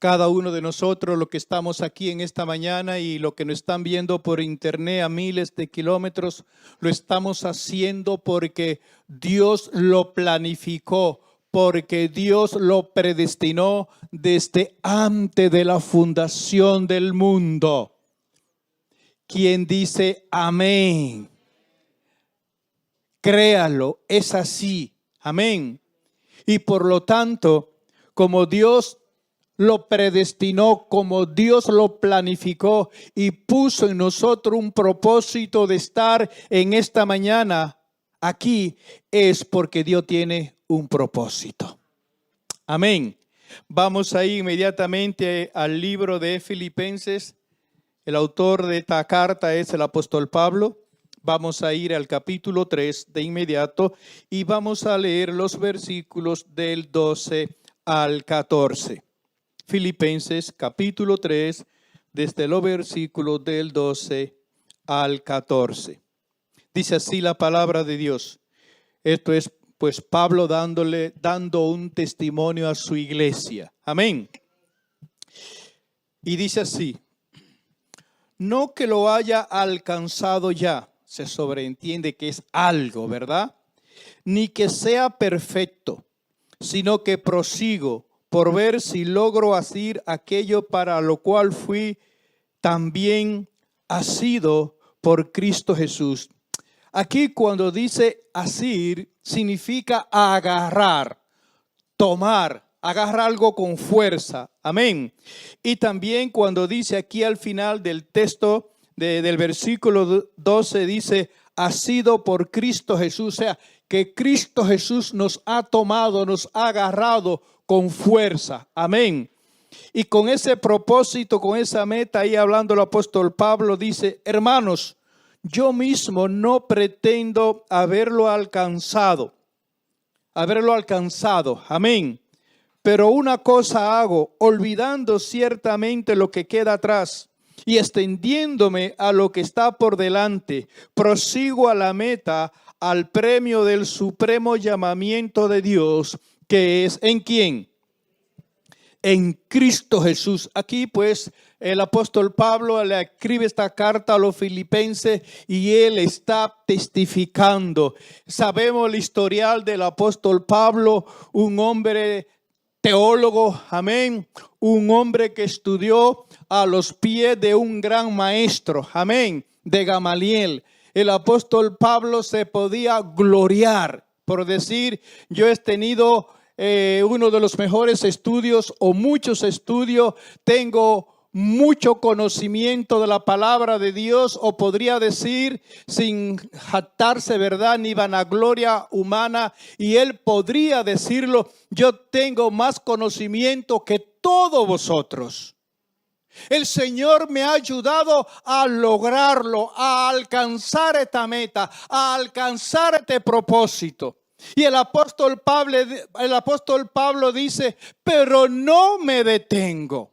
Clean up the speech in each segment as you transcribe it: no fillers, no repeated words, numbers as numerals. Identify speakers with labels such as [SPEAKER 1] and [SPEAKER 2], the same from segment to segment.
[SPEAKER 1] cada uno de nosotros, los que estamos aquí en esta mañana y los que nos están viendo por internet a miles de kilómetros, lo estamos haciendo porque Dios lo planificó, porque Dios lo predestinó desde antes de la fundación del mundo. ¿Quién dice amén? Créalo, es así. Amén. Y por lo tanto, como Dios lo predestinó, como Dios lo planificó y puso en nosotros un propósito de estar en esta mañana aquí, es porque Dios tiene un propósito. Amén. Vamos a ir inmediatamente al libro de Filipenses. El autor de esta carta es el apóstol Pablo. Vamos a ir al capítulo 3 de inmediato y vamos a leer los versículos del 12 al 14. Filipenses capítulo 3, desde los versículos del 12 al 14. Dice así la palabra de Dios. Esto es pues Pablo dando un testimonio a su iglesia. Amén. Y dice así: no que lo haya alcanzado ya, se sobreentiende que es algo, ¿verdad? Ni que sea perfecto, sino que prosigo por ver si logro hacer aquello para lo cual fui también asido por Cristo Jesús. Aquí cuando dice asir, significa agarrar, tomar, agarrar algo con fuerza. Amén. Y también cuando dice aquí al final del texto del versículo 12, dice asido por Cristo Jesús. O sea, que Cristo Jesús nos ha tomado, nos ha agarrado con fuerza. Amén. Y con ese propósito, con esa meta, ahí hablando el apóstol Pablo, dice: hermanos, yo mismo no pretendo haberlo alcanzado. Amén. Pero una cosa hago, olvidando ciertamente lo que queda atrás y extendiéndome a lo que está por delante, prosigo a la meta, al premio del supremo llamamiento de Dios, que es ¿en quién? En Cristo Jesús. Aquí pues el apóstol Pablo le escribe esta carta a los filipenses y él está testificando. Sabemos el historial del apóstol Pablo, un hombre teólogo, amén, un hombre que estudió a los pies de un gran maestro, amén, de Gamaliel. El apóstol Pablo se podía gloriar por decir: yo he tenido uno de los mejores estudios o muchos estudios, tengo mucho conocimiento de la palabra de Dios, o podría decir sin jactarse, verdad, ni vanagloria humana, y él podría decirlo: yo tengo más conocimiento que todos vosotros. El Señor me ha ayudado a lograrlo, a alcanzar esta meta, a alcanzar este propósito. Y el apóstol Pablo dice: pero no me detengo.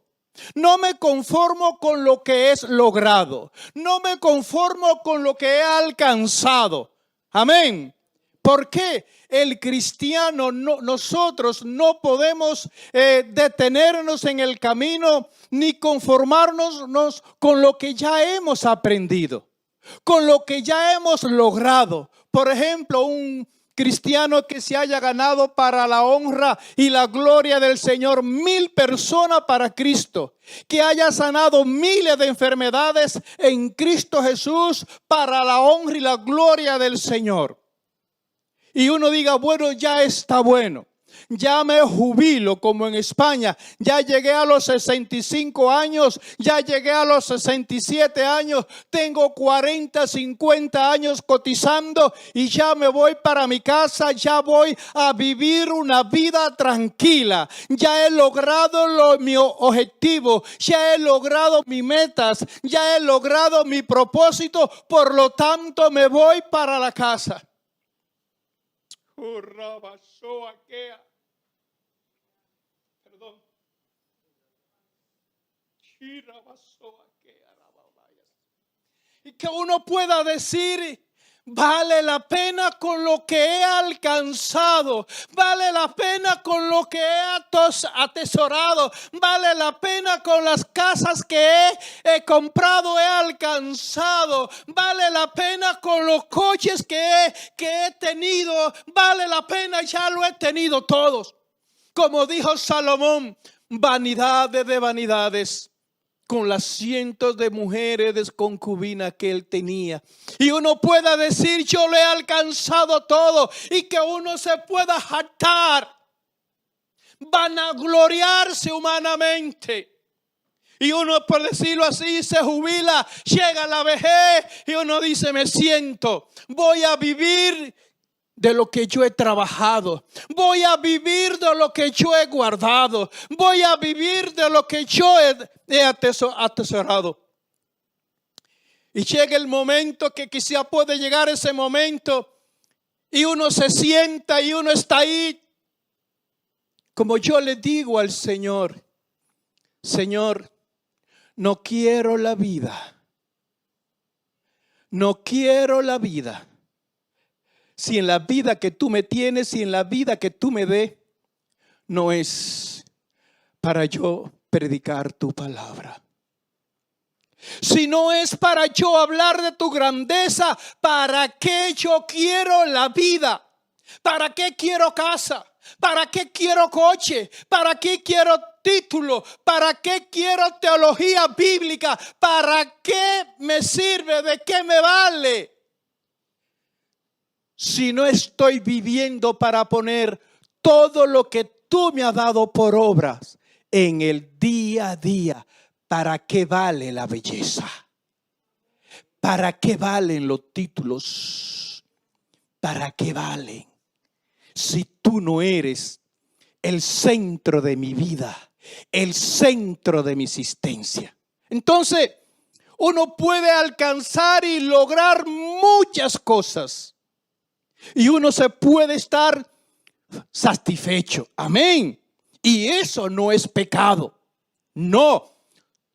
[SPEAKER 1] No me conformo con lo que es logrado. No me conformo con lo que he alcanzado. Amén. ¿Por qué? El cristiano, nosotros no podemos detenernos en el camino ni conformarnos con lo que ya hemos aprendido, con lo que ya hemos logrado. Por ejemplo, un cristiano que se haya ganado para la honra y la gloria del Señor 1000 personas para Cristo, que haya sanado miles de enfermedades en Cristo Jesús para la honra y la gloria del Señor. Y uno diga: bueno, ya está bueno, ya me jubilo, como en España, ya llegué a los 65 años, ya llegué a los 67 años, tengo 40, 50 años cotizando y ya me voy para mi casa, ya voy a vivir una vida tranquila, ya he logrado mi objetivo, ya he logrado mis metas, ya he logrado mi propósito, por lo tanto me voy para la casa. Perdón. Y que uno pueda decir: Vale la pena con lo que he alcanzado. Vale la pena con lo que he atesorado. Vale la pena con las casas que he comprado, he alcanzado. Vale la pena con los coches que he tenido. Vale la pena, ya lo he tenido todos. Como dijo Salomón, vanidades de vanidades, con las cientos de mujeres de concubina que él tenía. Y uno pueda decir, yo lo he alcanzado todo, y que uno se pueda jactar, vanagloriarse humanamente. Y uno, por decirlo así, se jubila, llega la vejez y uno dice, me siento, voy a vivir de lo que yo he trabajado. Voy a vivir de lo que yo he guardado. Voy a vivir de lo que yo he atesorado. Y llega el momento que quizá puede llegar ese momento y uno se sienta y uno está ahí. Como yo le digo al Señor, Señor, no quiero la vida. No quiero la vida. Si en la vida que tú me tienes, si en la vida que tú me des, no es para yo predicar tu palabra. Si no es para yo hablar de tu grandeza, ¿para qué yo quiero la vida? ¿Para qué quiero casa? ¿Para qué quiero coche? ¿Para qué quiero título? ¿Para qué quiero teología bíblica? ¿Para qué me sirve? ¿De qué me vale? Si no estoy viviendo para poner todo lo que tú me has dado por obras en el día a día, ¿para qué vale la belleza? ¿Para qué valen los títulos? ¿Para qué valen? Si tú no eres el centro de mi vida, el centro de mi existencia. Entonces, uno puede alcanzar y lograr muchas cosas. Y uno se puede estar satisfecho. Amén. Y eso no es pecado. No.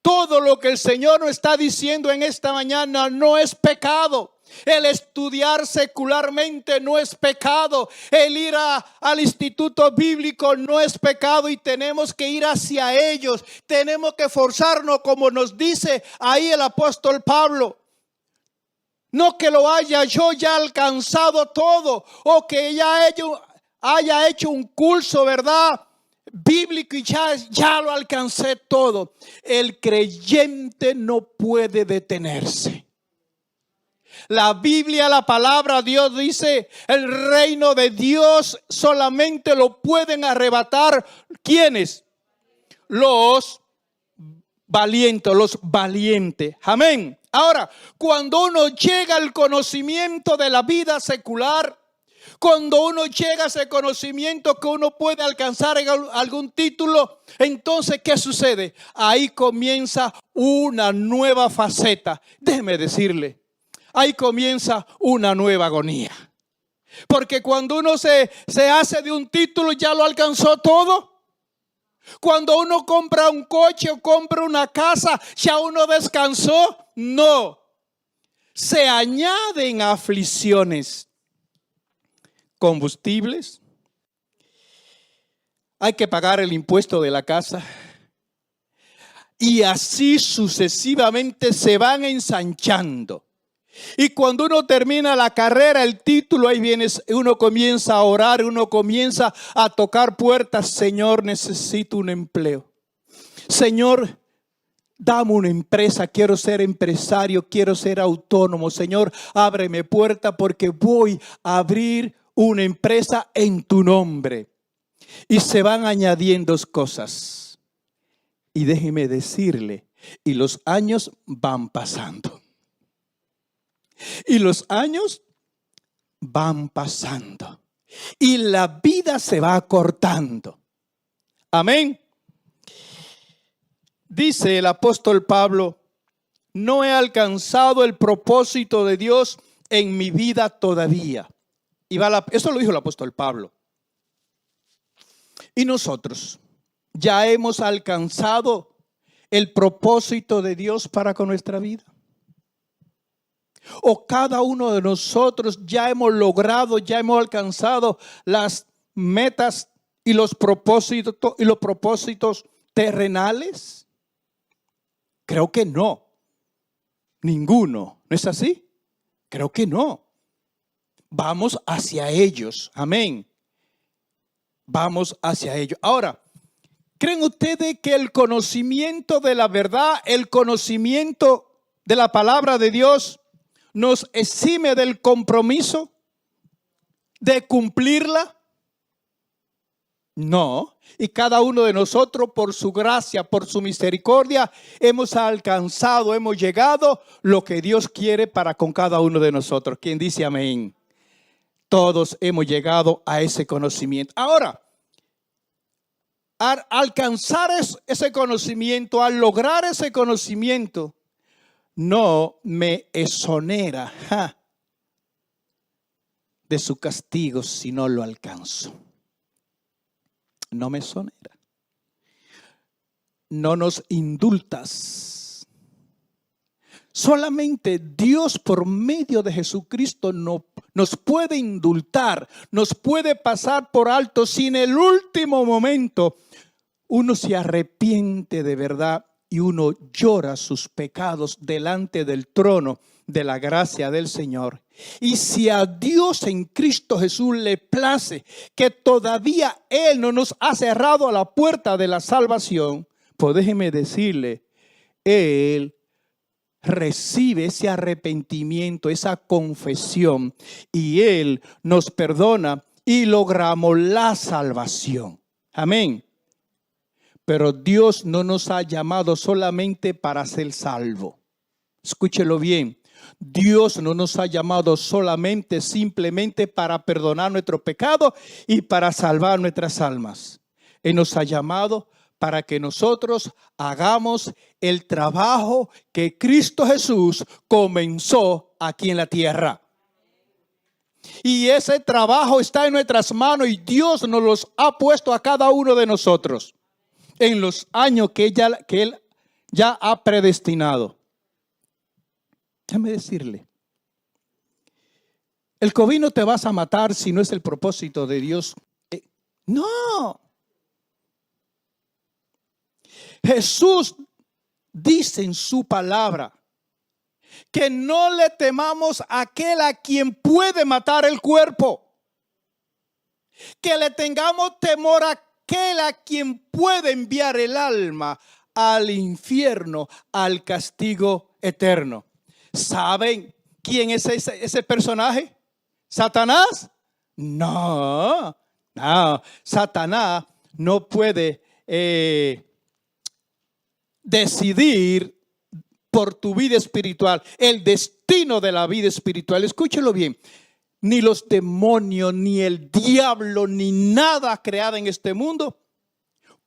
[SPEAKER 1] Todo lo que el Señor nos está diciendo en esta mañana no es pecado. El estudiar secularmente no es pecado. El ir al instituto bíblico no es pecado. Y tenemos que ir hacia ellos. Tenemos que esforzarnos, como nos dice ahí el apóstol Pablo. No que lo haya yo ya alcanzado todo, o que ya haya hecho un curso, ¿verdad?, bíblico y ya lo alcancé todo. El creyente no puede detenerse. La Biblia, la palabra de Dios dice, el reino de Dios solamente lo pueden arrebatar, ¿quiénes? Los valientes. Amén. Ahora, cuando uno llega al conocimiento de la vida secular, cuando uno llega a ese conocimiento que uno puede alcanzar en algún título, entonces, ¿qué sucede? Ahí comienza una nueva faceta. Déjeme decirle, ahí comienza una nueva agonía. Porque cuando uno se hace de un título, ya lo alcanzó todo. Cuando uno compra un coche o compra una casa, ¿ya uno descansó? No. Se añaden aflicciones, combustibles. Hay que pagar el impuesto de la casa. Y así sucesivamente se van ensanchando. Y cuando uno termina la carrera, el título, ahí viene, uno comienza a orar, uno comienza a tocar puertas. Señor, necesito un empleo. Señor, dame una empresa, quiero ser empresario, quiero ser autónomo. Señor, ábreme puerta porque voy a abrir una empresa en tu nombre. Y se van añadiendo cosas. Y déjeme decirle, y los años van pasando. Y los años van pasando. Y la vida se va acortando. Amén. Dice el apóstol Pablo, no he alcanzado el propósito de Dios en mi vida todavía. Eso lo dijo el apóstol Pablo. Y nosotros ya hemos alcanzado el propósito de Dios para con nuestra vida. ¿O cada uno de nosotros ya hemos logrado, ya hemos alcanzado las metas y los propósitos terrenales? Creo que no. Ninguno. ¿No es así? Creo que no. Vamos hacia ellos. Amén. Vamos hacia ellos. Ahora, ¿creen ustedes que el conocimiento de la verdad, el conocimiento de la palabra de Dios nos exime del compromiso de cumplirla? No. Y cada uno de nosotros, por su gracia, por su misericordia, hemos alcanzado, hemos llegado lo que Dios quiere para con cada uno de nosotros. ¿Quién dice amén? Todos hemos llegado a ese conocimiento. Ahora, al alcanzar ese conocimiento, al lograr ese conocimiento, no me exonera de su castigo si no lo alcanzo. No me exonera. No nos indultas. Solamente Dios por medio de Jesucristo nos puede indultar, nos puede pasar por alto si en el último momento uno se arrepiente de verdad y uno llora sus pecados delante del trono de la gracia del Señor. Y si a Dios en Cristo Jesús le place que todavía Él no nos ha cerrado a la puerta de la salvación, pues déjeme decirle, Él recibe ese arrepentimiento, esa confesión, y Él nos perdona y logramos la salvación. Amén. Pero Dios no nos ha llamado solamente para ser salvo. Escúchelo bien. Dios no nos ha llamado simplemente para perdonar nuestro pecado y para salvar nuestras almas. Él nos ha llamado para que nosotros hagamos el trabajo que Cristo Jesús comenzó aquí en la tierra. Y ese trabajo está en nuestras manos y Dios nos los ha puesto a cada uno de nosotros en los años que Él ya ha predestinado. Déjame decirle, el COVID no te vas a matar si no es el propósito de Dios. No. Jesús dice en su palabra que no le temamos a aquel a quien puede matar el cuerpo. Que le tengamos temor a aquel a quien puede enviar el alma al infierno, al castigo eterno. ¿Saben quién es ese personaje? ¿Satanás? No. Satanás no puede decidir por tu vida espiritual, el destino de la vida espiritual. Escúchelo bien. Ni los demonios, ni el diablo, ni nada creado en este mundo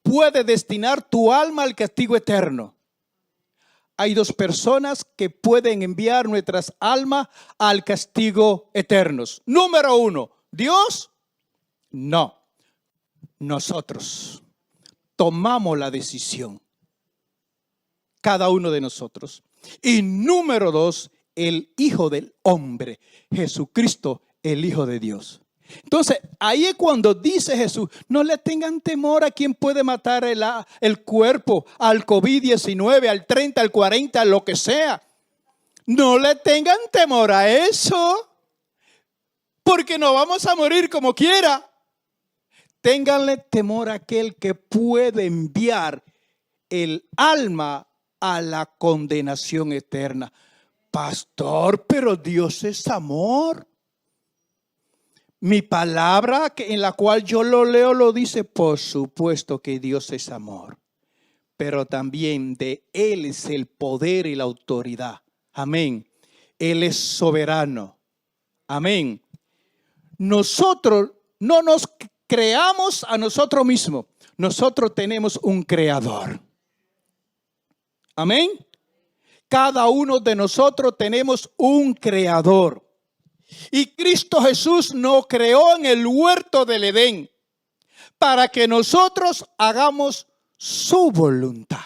[SPEAKER 1] puede destinar tu alma al castigo eterno. Hay dos personas que pueden enviar nuestras almas al castigo eterno. Número uno, Dios. No, nosotros tomamos la decisión. Cada uno de nosotros. Y número dos, el Hijo del Hombre, Jesucristo, el Hijo de Dios. Entonces, ahí es cuando dice Jesús, no le tengan temor a quien puede matar el cuerpo, al COVID-19, al 30, al 40, lo que sea. No le tengan temor a eso, porque no vamos a morir como quiera. Ténganle temor a aquel que puede enviar el alma a la condenación eterna. Pastor, pero Dios es amor. Mi palabra en la cual yo lo leo lo dice, por supuesto que Dios es amor, pero también de Él es el poder y la autoridad. Amén. Él es soberano. Amén. Nosotros no nos creamos a nosotros mismos. Nosotros tenemos un creador. Amén. Cada uno de nosotros tenemos un creador. Y Cristo Jesús nos creó en el huerto del Edén para que nosotros hagamos su voluntad.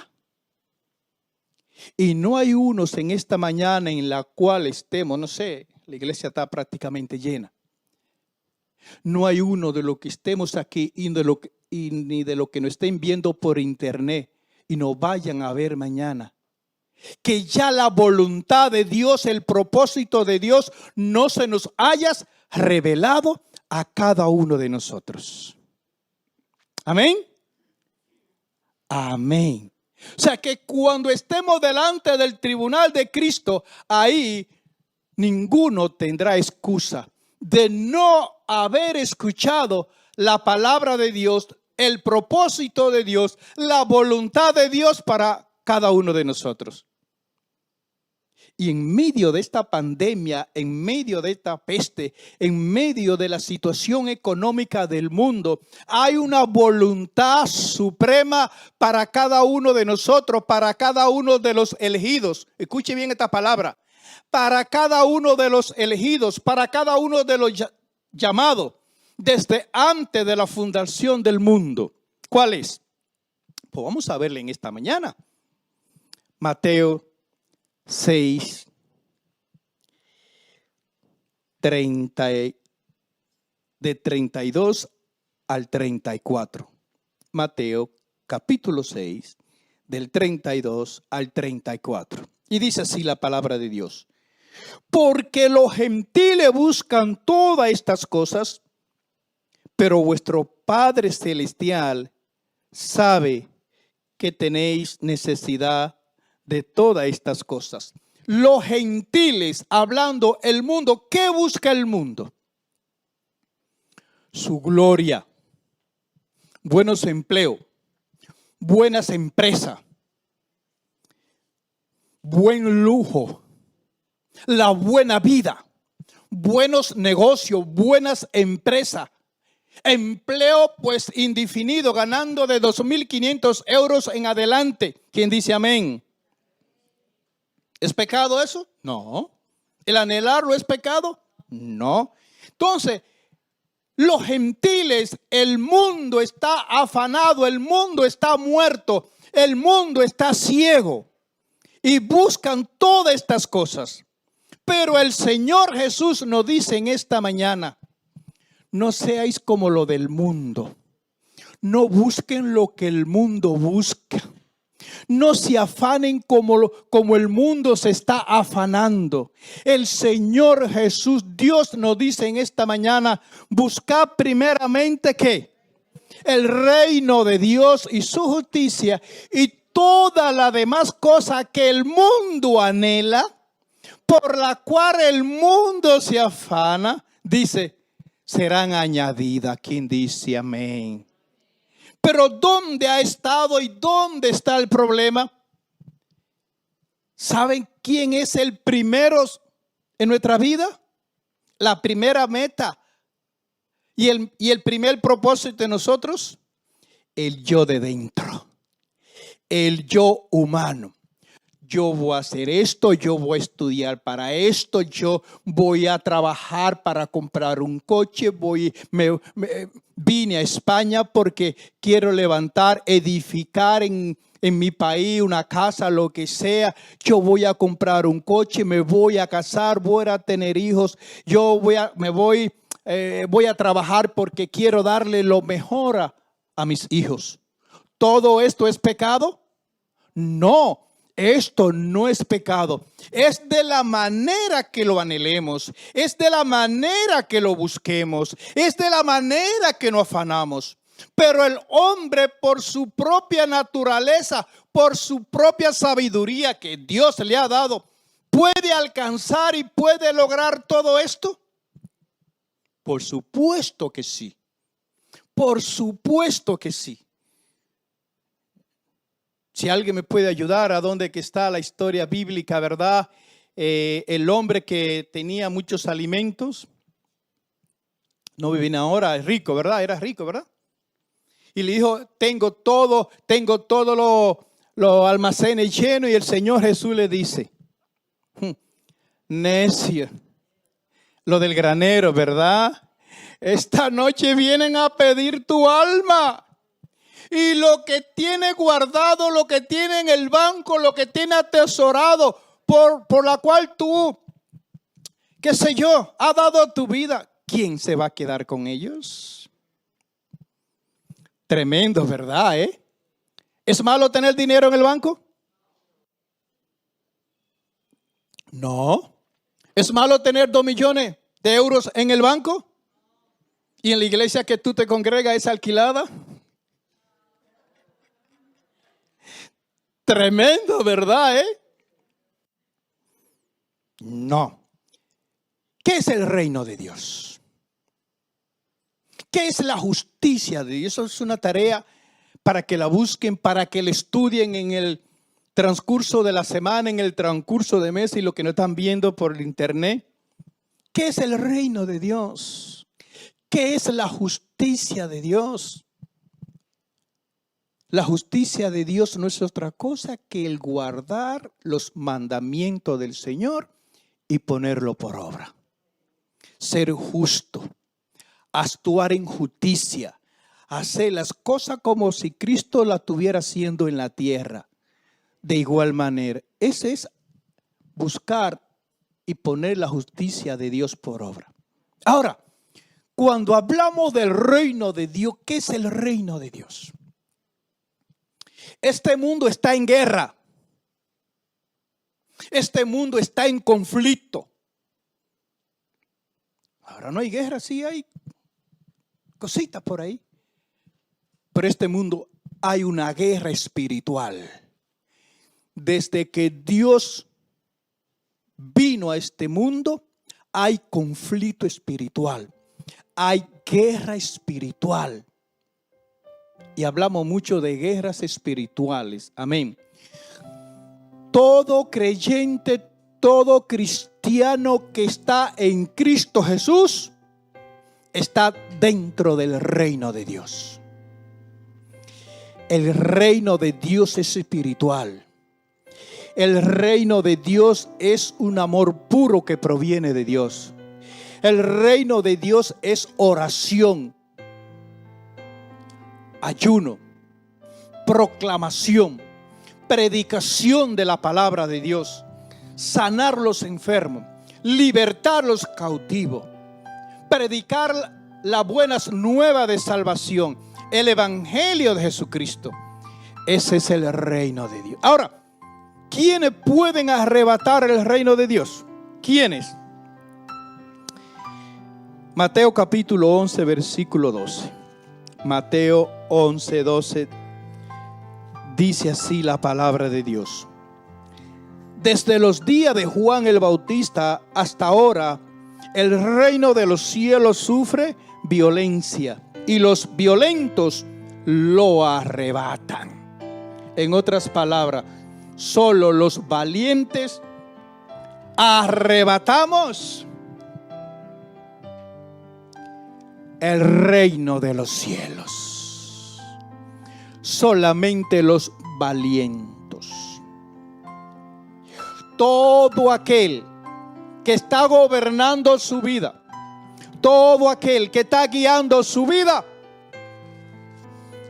[SPEAKER 1] Y no hay unos en esta mañana en la cual estemos, no sé, la iglesia está prácticamente llena. No hay uno de los que estemos aquí y ni de lo que nos estén viendo por internet y nos vayan a ver mañana, que ya la voluntad de Dios, el propósito de Dios no se nos haya revelado a cada uno de nosotros. Amén. Amén. O sea que cuando estemos delante del tribunal de Cristo, ahí ninguno tendrá excusa de no haber escuchado la palabra de Dios, el propósito de Dios, la voluntad de Dios para cada uno de nosotros. Y en medio de esta pandemia, en medio de esta peste, en medio de la situación económica del mundo, hay una voluntad suprema para cada uno de nosotros, para cada uno de los elegidos. Escuche bien esta palabra. Para cada uno de los elegidos, para cada uno de los llamados, desde antes de la fundación del mundo. ¿Cuál es? Pues vamos a verle en esta mañana. Mateo 6, 32 al 34. Mateo capítulo 6, del 32 al 34. Y dice así la palabra de Dios. Porque los gentiles buscan todas estas cosas, pero vuestro Padre Celestial sabe que tenéis necesidad de todas estas cosas. Los gentiles, hablando el mundo, ¿qué busca el mundo? Su gloria, buenos empleos, buenas empresas, buen lujo, la buena vida, buenos negocios, buenas empresas, empleo pues indefinido, ganando de 2.500 euros en adelante. ¿Quién dice amén? ¿Es pecado eso? No. ¿El anhelarlo es pecado? No. Entonces, los gentiles, el mundo está afanado, el mundo está muerto, el mundo está ciego y buscan todas estas cosas. Pero el Señor Jesús nos dice en esta mañana, no seáis como lo del mundo. No busquen lo que el mundo busca. No se afanen como el mundo se está afanando. El Señor Jesús, Dios nos dice en esta mañana, buscad primeramente ¿qué? El reino de Dios y su justicia, y toda la demás cosa que el mundo anhela, por la cual el mundo se afana, dice, serán añadidas. ¿Quién dice amén? Pero ¿dónde ha estado y dónde está el problema? ¿Saben quién es el primero en nuestra vida? La primera meta y el primer propósito de nosotros, el yo de dentro, el yo humano. Yo voy a hacer esto, yo voy a estudiar para esto, yo voy a trabajar para comprar un coche, vine a España porque quiero levantar, edificar en mi país una casa, lo que sea. Yo voy a comprar un coche, me voy a casar, voy a tener hijos, voy a trabajar porque quiero darle lo mejor a mis hijos. ¿Todo esto es pecado? No. Esto no es pecado, es de la manera que lo anhelemos, es de la manera que lo busquemos, es de la manera que nos afanamos. Pero el hombre, por su propia naturaleza, por su propia sabiduría que Dios le ha dado, ¿puede alcanzar y puede lograr todo esto? Por supuesto que sí, por supuesto que sí. Si alguien me puede ayudar a dónde que está la historia bíblica, ¿verdad? El hombre que tenía muchos alimentos, no vive ahora, es rico, ¿verdad? Era rico, ¿verdad? Y le dijo, tengo todo los almacenes llenos. Y el Señor Jesús le dice, necio, lo del granero, ¿verdad? Esta noche vienen a pedir tu alma. Y lo que tiene guardado, lo que tiene en el banco, lo que tiene atesorado, por la cual tú, qué sé yo, ha dado tu vida, ¿quién se va a quedar con ellos? Tremendo, ¿verdad? ¿Es malo tener dinero en el banco? No. ¿Es malo tener 2 millones de euros en el banco? ¿Y en la iglesia que tú te congregas es alquilada? Tremendo, ¿verdad? No. ¿Qué es el reino de Dios? ¿Qué es la justicia de Dios? Eso es una tarea para que la busquen, para que la estudien en el transcurso de la semana, en el transcurso de mes y lo que no están viendo por el internet. ¿Qué es el reino de Dios? ¿Qué es la justicia de Dios? La justicia de Dios no es otra cosa que el guardar los mandamientos del Señor y ponerlo por obra. Ser justo, actuar en justicia, hacer las cosas como si Cristo la estuviera haciendo en la tierra. De igual manera, ese es buscar y poner la justicia de Dios por obra. Ahora, cuando hablamos del reino de Dios, ¿qué es el reino de Dios? Este mundo está en guerra. Este mundo está en conflicto. Ahora no hay guerra, sí hay cositas por ahí. Pero este mundo hay una guerra espiritual. Desde que Dios vino a este mundo, hay conflicto espiritual. Hay guerra espiritual. Y hablamos mucho de guerras espirituales. Amén. Todo creyente, todo cristiano que está en Cristo Jesús, está dentro del reino de Dios. El reino de Dios es espiritual. El reino de Dios es un amor puro que proviene de Dios. El reino de Dios es oración, ayuno, proclamación, predicación de la palabra de Dios, sanar los enfermos, libertar los cautivos, predicar las buenas nuevas de salvación, el evangelio de Jesucristo. Ese es el reino de Dios. Ahora, ¿quiénes pueden arrebatar el reino de Dios? ¿Quiénes? Mateo capítulo 11, versículo 12. Mateo 11, 12. Dice así la palabra de Dios. Desde los días de Juan el Bautista hasta ahora, el reino de los cielos sufre violencia y los violentos lo arrebatan. En otras palabras, solo los valientes arrebatamos el reino de los cielos. Solamente los valientes. Todo aquel que está gobernando su vida, todo aquel que está guiando su vida,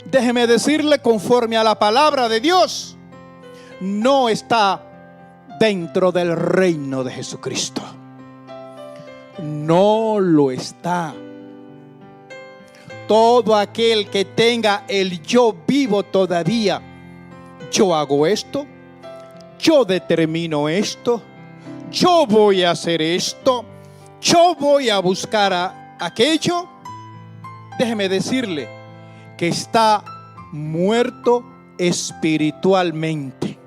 [SPEAKER 1] déjeme decirle, conforme a la palabra de Dios, no está dentro del reino de Jesucristo. No lo está. Todo aquel que tenga el yo vivo todavía, yo hago esto, yo determino esto, yo voy a hacer esto, yo voy a buscar aquello, déjeme decirle que está muerto espiritualmente.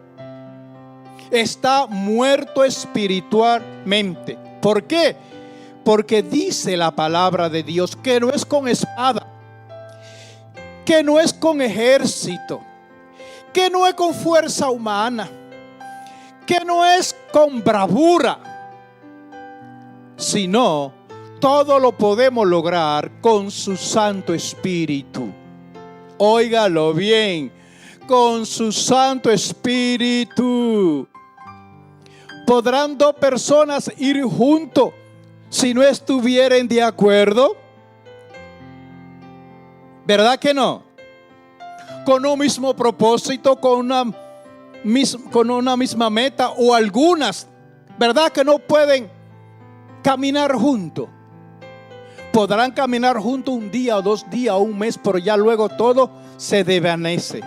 [SPEAKER 1] Está muerto espiritualmente. ¿Por qué? Porque dice la palabra de Dios que no es con espada, que no es con ejército, que no es con fuerza humana, que no es con bravura, sino todo lo podemos lograr con su Santo Espíritu. Óigalo bien, con su Santo Espíritu. ¿Podrán dos personas ir juntos si no estuvieran de acuerdo? ¿Verdad que no? con un mismo propósito, con una misma meta, o algunas, ¿verdad?, que no pueden caminar juntos. Podrán caminar juntos un día o 2 días o un mes, pero ya luego todo se desvanece.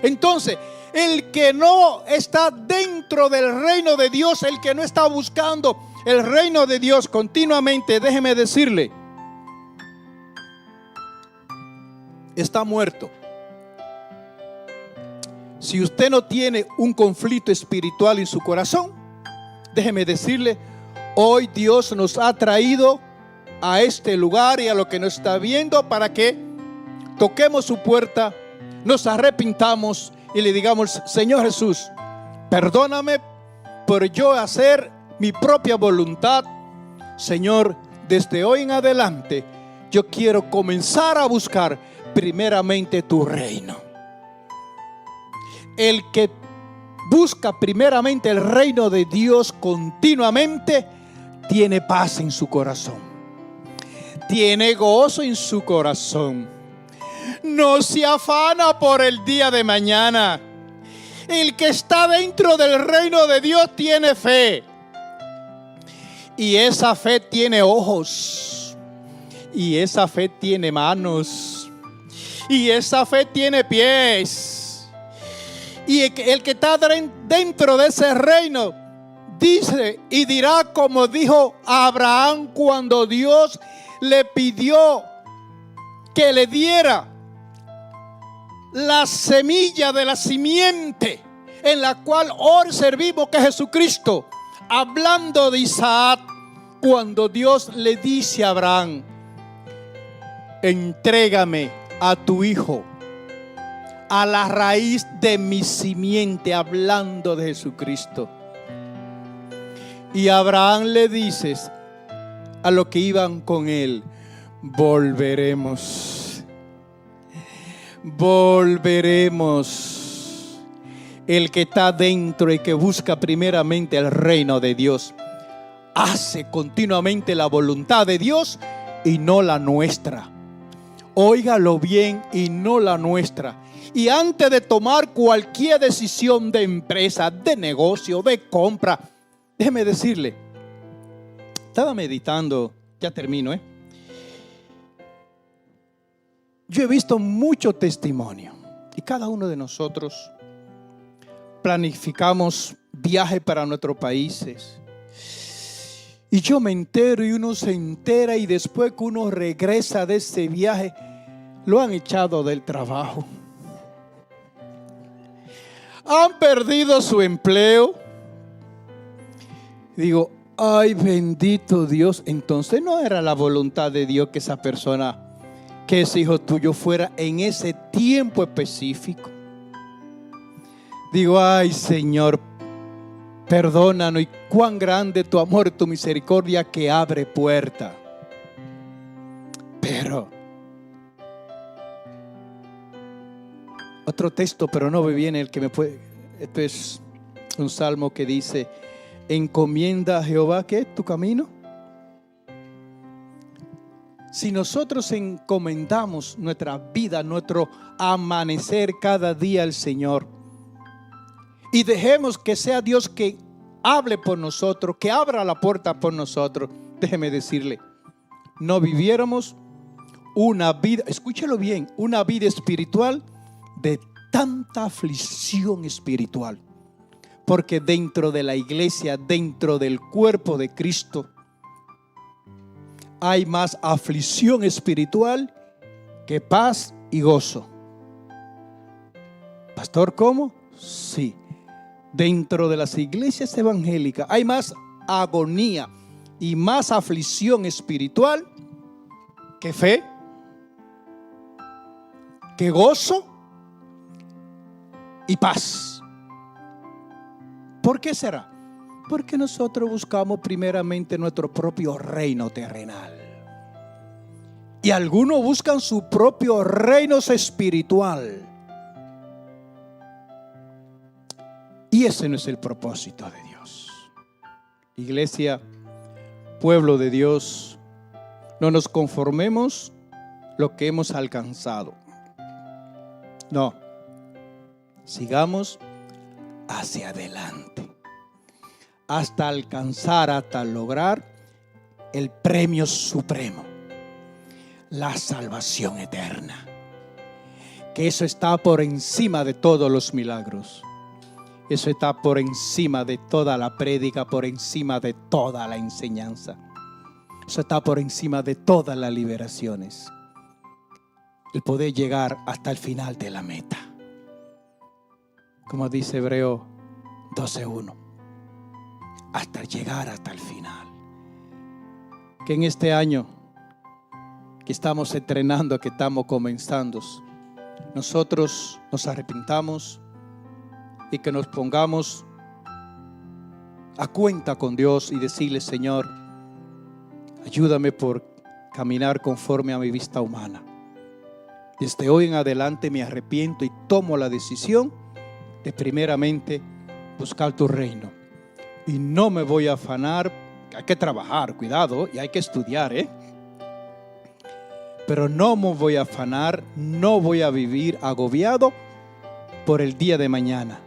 [SPEAKER 1] Entonces, el que no está dentro del reino de Dios, el que no está buscando el reino de Dios continuamente, déjeme decirle, está muerto. Si usted no tiene un conflicto espiritual en su corazón, déjeme decirle, hoy Dios nos ha traído a este lugar y a lo que nos está viendo para que toquemos su puerta, nos arrepintamos y le digamos: Señor Jesús, perdóname por yo hacer mi propia voluntad. Señor, desde hoy en adelante yo quiero comenzar a buscar primeramente tu reino. El que busca primeramente el reino de Dios continuamente tiene paz en su corazón, tiene gozo en su corazón, no se afana por el día de mañana. El que está dentro del reino de Dios tiene fe, y esa fe tiene ojos, y esa fe tiene manos, y esa fe tiene pies. Y el que está dentro de ese reino dice y dirá como dijo Abraham cuando Dios le pidió que le diera la semilla de la simiente en la cual hoy servimos, que es Jesucristo. Hablando de Isaac, cuando Dios le dice a Abraham: entrégame a tu hijo, a la raíz de mi simiente, hablando de Jesucristo. Y Abraham le dice a los que iban con él: volveremos. El que está dentro y que busca primeramente el reino de Dios hace continuamente la voluntad de Dios y no la nuestra. Óigalo bien, y no la nuestra. Y antes de tomar cualquier decisión de empresa, de negocio, de compra, déjeme decirle, estaba meditando, ya termino, Yo he visto mucho testimonio, y cada uno de nosotros planificamos viajes para nuestros países. Y yo me entero, y uno se entera, y después que uno regresa de ese viaje, lo han echado del trabajo. Han perdido su empleo. Digo, ay, bendito Dios. Entonces no era la voluntad de Dios que esa persona, que ese hijo tuyo fuera en ese tiempo específico. Digo, ay, Señor, perdónanos, y cuán grande tu amor, tu misericordia que abre puerta. Pero otro texto, pero no me viene el que me puede. Esto es un salmo que dice: encomienda a Jehová, ¿qué? Tu camino. Si nosotros encomendamos nuestra vida, nuestro amanecer cada día al Señor, y dejemos que sea Dios que hable por nosotros, que abra la puerta por nosotros, déjeme decirle, no viviéramos una vida, escúchelo bien, una vida espiritual de tanta aflicción espiritual. Porque dentro de la iglesia, dentro del cuerpo de Cristo, hay más aflicción espiritual que paz y gozo. Pastor, ¿cómo? Sí. Dentro de las iglesias evangélicas hay más agonía y más aflicción espiritual que fe, que gozo y paz. ¿Por qué será? Porque nosotros buscamos primeramente nuestro propio reino terrenal. Y algunos buscan su propio reino espiritual. Y ese no es el propósito de Dios. Iglesia, pueblo de Dios, no nos conformemos lo que hemos alcanzado. No, sigamos hacia adelante, hasta alcanzar, hasta lograr el premio supremo, la salvación eterna. Que eso está por encima de todos los milagros. Eso está por encima de toda la prédica, por encima de toda la enseñanza. Eso está por encima de todas las liberaciones. El poder llegar hasta el final de la meta. Como dice Hebreo 12:1. Hasta llegar hasta el final. Que en este año que estamos entrenando, que estamos comenzando, nosotros nos arrepintamos y que nos pongamos a cuenta con Dios y decirle: Señor, ayúdame por caminar conforme a mi vista humana. Desde hoy en adelante me arrepiento y tomo la decisión de primeramente buscar tu reino. Y no me voy a afanar. Hay que trabajar, cuidado, y hay que estudiar, pero no me voy a afanar, no voy a vivir agobiado por el día de mañana,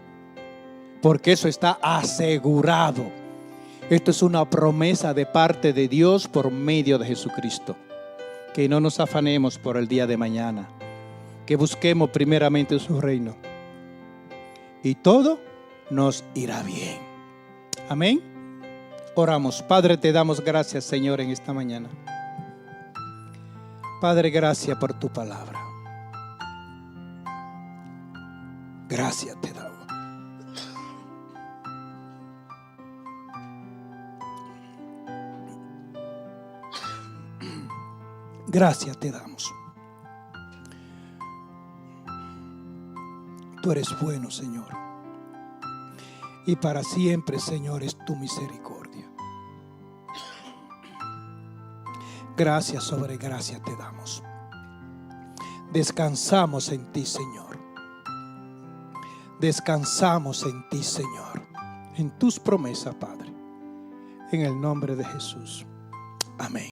[SPEAKER 1] porque eso está asegurado. Esto es una promesa de parte de Dios por medio de Jesucristo. Que no nos afanemos por el día de mañana, que busquemos primeramente su reino y todo nos irá bien. Amén. Oramos. Padre, te damos gracias, Señor, en esta mañana. Padre, gracias por tu palabra. Gracias te damos. Gracias te damos. Tú eres bueno, Señor. Y para siempre, Señor, es tu misericordia. Gracias sobre gracias te damos. Descansamos en ti, Señor. Descansamos en ti, Señor. En tus promesas, Padre. En el nombre de Jesús. Amén.